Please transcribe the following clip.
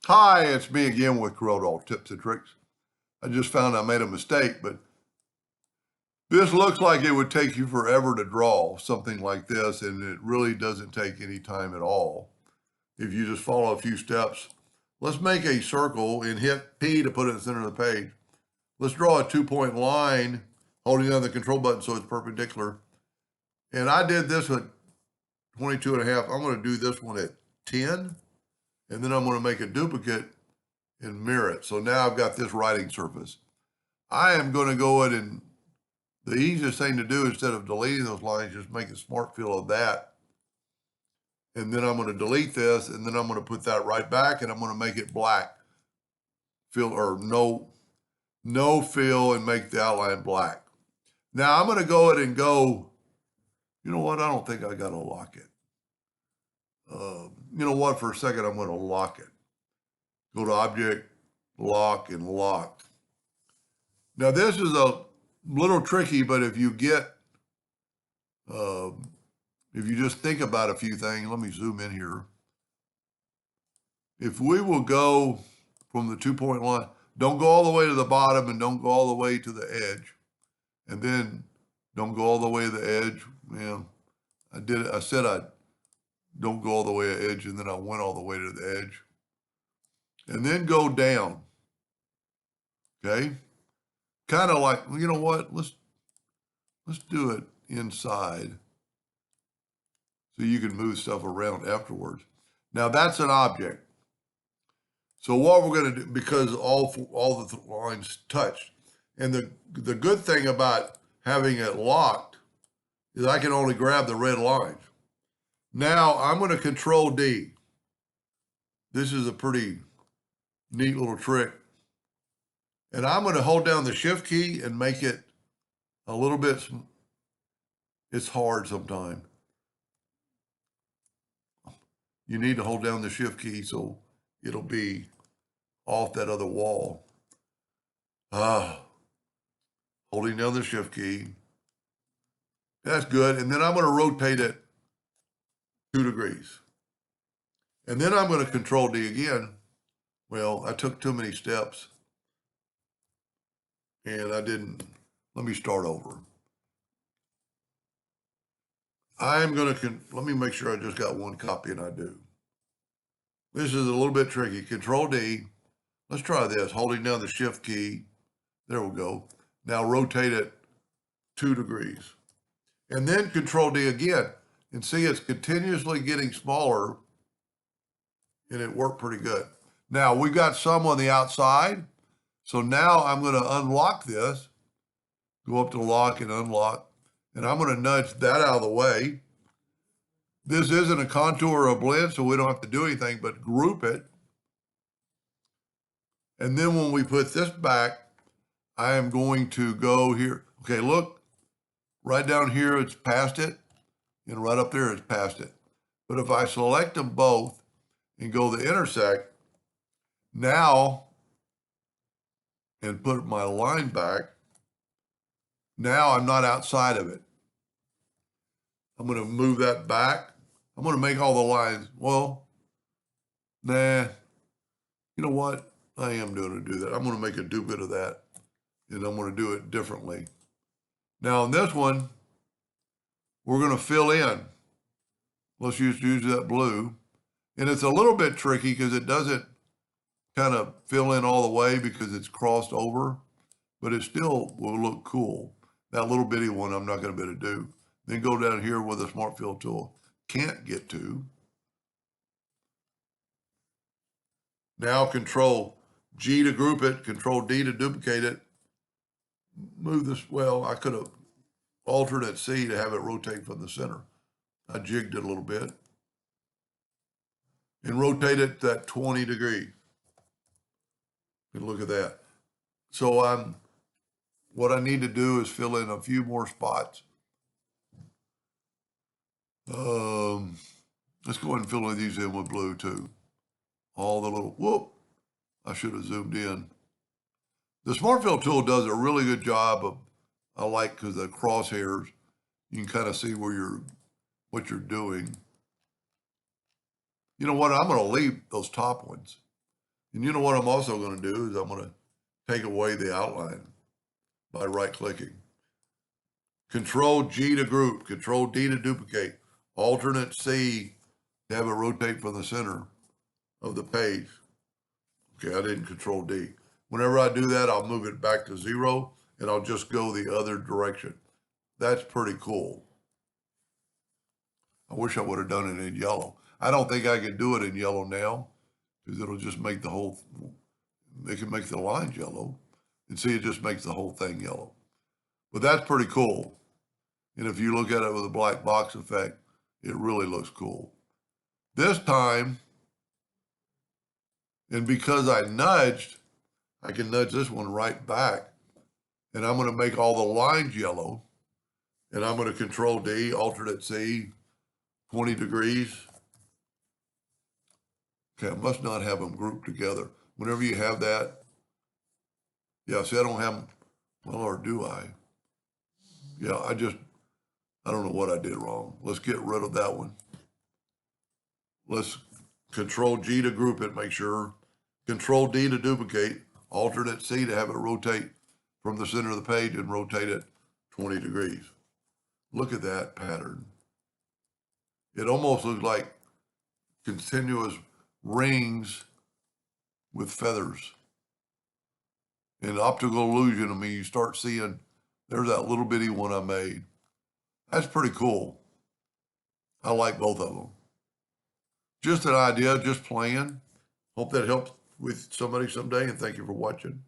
Hi, it's me again with Corel Tips and Tricks. I just found I made a mistake, but this looks like it would take you forever to draw something like this, and it really doesn't take any time at all if you just follow a few steps. Let's make a circle and hit P to put it in the center of the page. Let's draw a 2-point line holding down the control button so it's perpendicular. And I did this at 22 and a half. I'm going to do this one at 10, and then I'm going to make a duplicate and mirror it. So now I've got this writing surface. I am going to go ahead and the easiest thing to do instead of deleting those lines, just make a smart fill of that. And then I'm going to delete this, and then I'm going to put that right back, and I'm going to make it black. Fill or no fill, and make the outline black. Now I'm going to go ahead and go, you know what? I don't think I got to lock it. You know what? For a second, I'm going to lock it. Go to Object, Lock, and Lock. Now this is a little tricky, but if you get, if you just think about a few things, let me zoom in here. If we will go from the 2-point line, don't go all the way to the bottom and don't go all the way to the edge. And then don't go all the way to the edge. Yeah, I said I don't go all the way to the edge, and then I went all the way to the edge. And then go down. Okay? Kind of like, you know what? Let's do it inside so you can move stuff around afterwards. Now that's an object. So what we're going to do, because all the lines touched, and the good thing about having it locked is I can only grab the red lines. Now I'm going to Control D. This is a pretty neat little trick. And I'm going to hold down the Shift key and make it a little bit, it's hard sometimes. You need to hold down the Shift key so it'll be off that other wall. Holding down the Shift key. That's good. And then I'm going to rotate it 2 degrees. And then I'm going to Control D again. Well, I took too many steps. And I didn't. Let me start over. I'm going to, let me make sure I just got one copy, and I do. This is a little bit tricky. Control D. Let's try this. Holding down the Shift key. There we go. Now rotate it 2 degrees. And then Control D again. And see, it's continuously getting smaller, and it worked pretty good. Now, we've got some on the outside. So now I'm going to unlock this. Go up to Lock and Unlock. And I'm going to nudge that out of the way. This isn't a contour or a blend, so we don't have to do anything but group it. And then when we put this back, I am going to go here. Okay, look, right down here, it's past it. And right up there, it's past it. But if I select them both and go to intersect, now, and put my line back, now I'm not outside of it. I'm going to move that back. I'm going to make all the lines. Well, nah, you know what? I am going to do that. I'm going to make a duplicate of that, and I'm going to do it differently. Now, in this one, we're going to fill in. Let's use that blue. And it's a little bit tricky because it doesn't kind of fill in all the way because it's crossed over, but it still will look cool. That little bitty one I'm not going to be able to do. Then go down here with a Smart Fill tool. Can't get to. Now Control G to group it, Control D to duplicate it. Move this, well, I could have altered at C to have it rotate from the center. I jigged it a little bit. And rotate it at 20 degrees. And look at that. So what I need to do is fill in a few more spots. Let's go ahead and fill these in with blue too. All the little, whoop, I should have zoomed in. The Smart Fill tool does a really good job of, I like because the crosshairs, you can kind of see where what you're doing. You know what, I'm going to leave those top ones. And you know what I'm also going to do is I'm going to take away the outline by right-clicking. Control G to group, Control D to duplicate, Alternate C to have it rotate from the center of the page. Okay, I didn't Control D. Whenever I do that, I'll move it back to 0 and I'll just go the other direction. That's pretty cool. I wish I would have done it in yellow. I don't think I can do it in yellow now because it'll just make the whole, it can make the lines yellow. And see, it just makes the whole thing yellow. But that's pretty cool. And if you look at it with a black box effect, it really looks cool. This time, and because I nudged, I can nudge this one right back. And I'm going to make all the lines yellow. And I'm going to Control D, Alternate C, 20 degrees. Okay, I must not have them grouped together. Whenever you have that, yeah, see, I don't have them, well, or do I? Yeah, I don't know what I did wrong. Let's get rid of that one. Let's Control G to group it, make sure. Control D to duplicate, Alternate C to have it rotate from the center of the page and rotate it 20 degrees. Look at that pattern. It almost looks like continuous rings with feathers. In optical illusion, I mean, you start seeing, there's that little bitty one I made. That's pretty cool. I like both of them. Just an idea, just playing. Hope that helps with somebody someday, and thank you for watching.